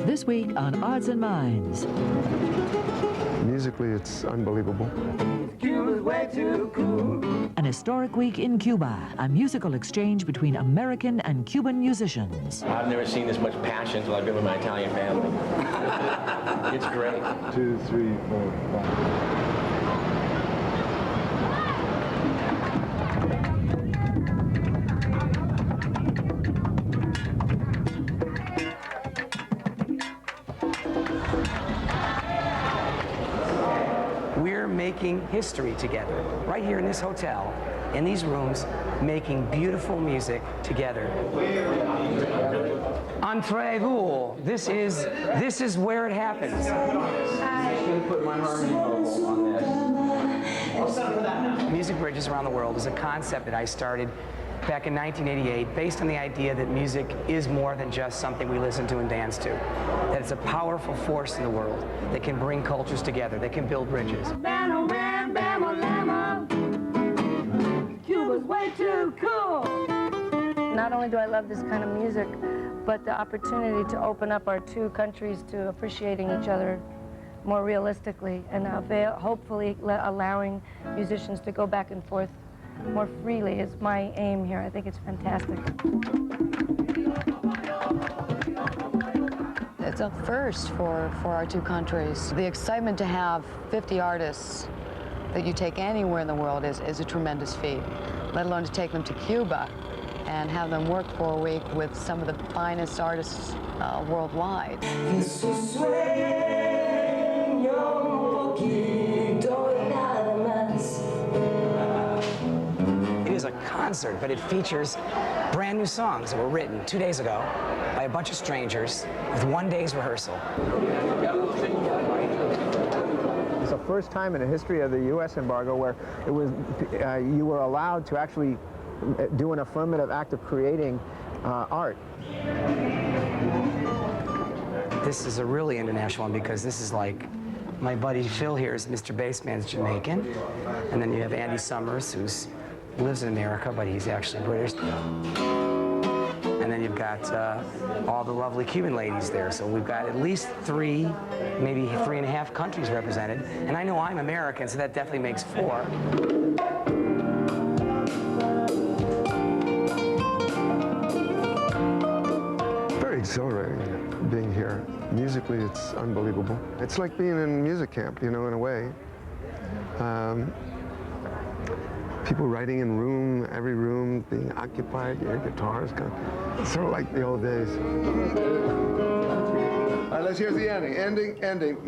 This week on Odds and Minds. Musically, it's unbelievable. Cuba's way too cool. An historic week in Cuba, a musical exchange between American and Cuban musicians. I've never seen this much passion until I've been with my Italian family. It's great. 2, 3, 4, 5. We're making history together, right here in this hotel, in these rooms, making beautiful music together. Entrez-vous. This is where it happens. I'm going to put my harmony vocal on this. Music Bridges Around the World is a concept that I started back in 1988, based on the idea that music is more than just something we listen to and dance to. That it's a powerful force in the world that can bring cultures together, that can build bridges. Cuba's way too cool. Not only do I love this kind of music, but the opportunity to open up our two countries to appreciating each other more realistically and hopefully allowing musicians to go back and forth more freely is my aim here. I think it's fantastic. It's a first for our two countries. The excitement to have 50 artists that you take anywhere in the world is a tremendous feat, let alone to take them to Cuba and have them work for a week with some of the finest artists worldwide. It is a concert, but it features brand new songs that were written 2 days ago by a bunch of strangers with 1 day's rehearsal. It's the first time in the history of the U.S. embargo where it was you were allowed to actually do an affirmative act of creating art. This is a really international one because this is like my buddy Phil here is Mr. Bassman's Jamaican, and then you have Andy Summers, who lives in America, but he's actually British. And then you've got all the lovely Cuban ladies there. So we've got at least 3, maybe 3.5 countries represented. And I know I'm American, so that definitely makes 4. Very exhilarating being here. Musically, it's unbelievable. It's like being in music camp, you know, in a way. People writing in every room being occupied, your guitars going. It's sort of like the old days. All right, let's hear the ending. Ending.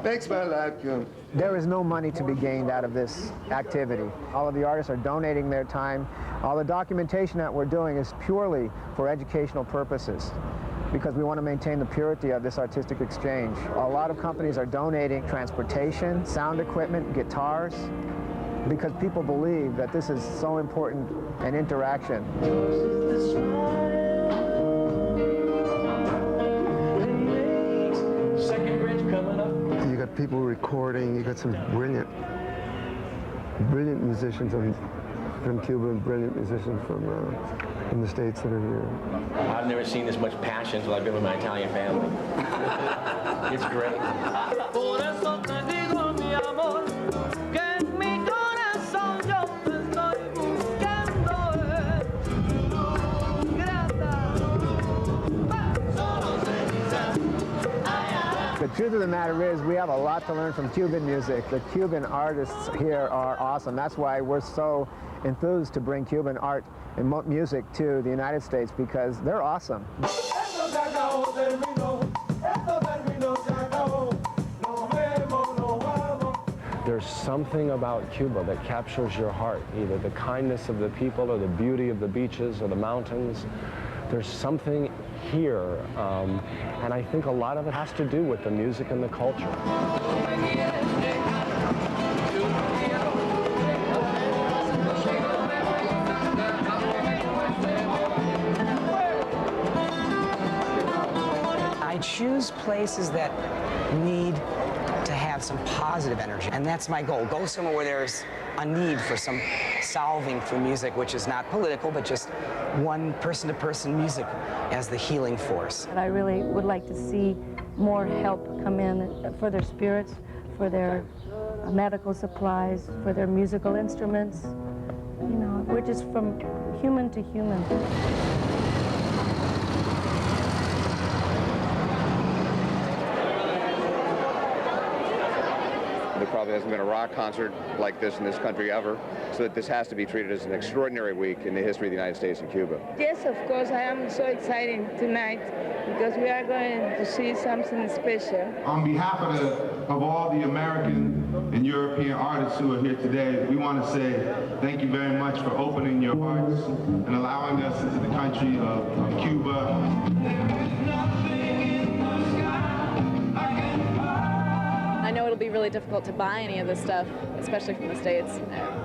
Makes my life come. There is no money to be gained out of this activity. All of the artists are donating their time. All the documentation that we're doing is purely for educational purposes, because we want to maintain the purity of this artistic exchange. A lot of companies are donating transportation, sound equipment, guitars, because people believe that this is so important an interaction. Second bridge coming up. You got people recording, you got some brilliant musicians from Cuba and brilliant musicians from the States that are here. I've never seen this much passion until I've been with my Italian family. It's great. The truth of the matter is we have a lot to learn from Cuban music. The Cuban artists here are awesome. That's why we're so enthused to bring Cuban art and music to the United States, because they're awesome. There's something about Cuba that captures your heart, either the kindness of the people or the beauty of the beaches or the mountains. There's something here, and I think a lot of it has to do with the music and the culture. I choose places that need to have some positive energy, and that's my goal. Go somewhere where there's a need for some solving for music, which is not political, but just one person-to-person music as the healing force. And I really would like to see more help come in for their spirits, for their medical supplies, for their musical instruments. You know, we're just from human to human. There probably hasn't been a rock concert like this in this country ever, so that this has to be treated as an extraordinary week in the history of the United States and Cuba. Yes, of course, I am so excited tonight because we are going to see something special. On behalf of all the American and European artists who are here today, we want to say thank you very much for opening your hearts and allowing us into the country of Cuba. I know it'll be really difficult to buy any of this stuff, especially from the States.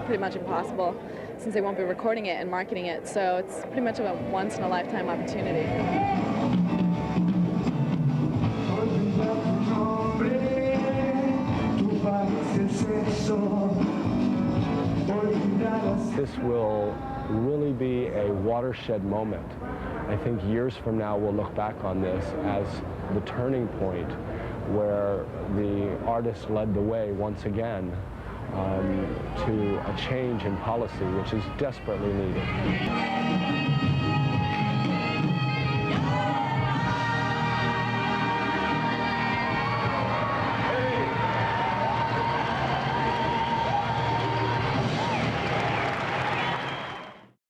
Pretty much impossible, since they won't be recording it and marketing it. So it's pretty much a once-in-a-lifetime opportunity. This will really be a watershed moment. I think years from now we'll look back on this as the turning point where the artists led the way once again to a change in policy, which is desperately needed.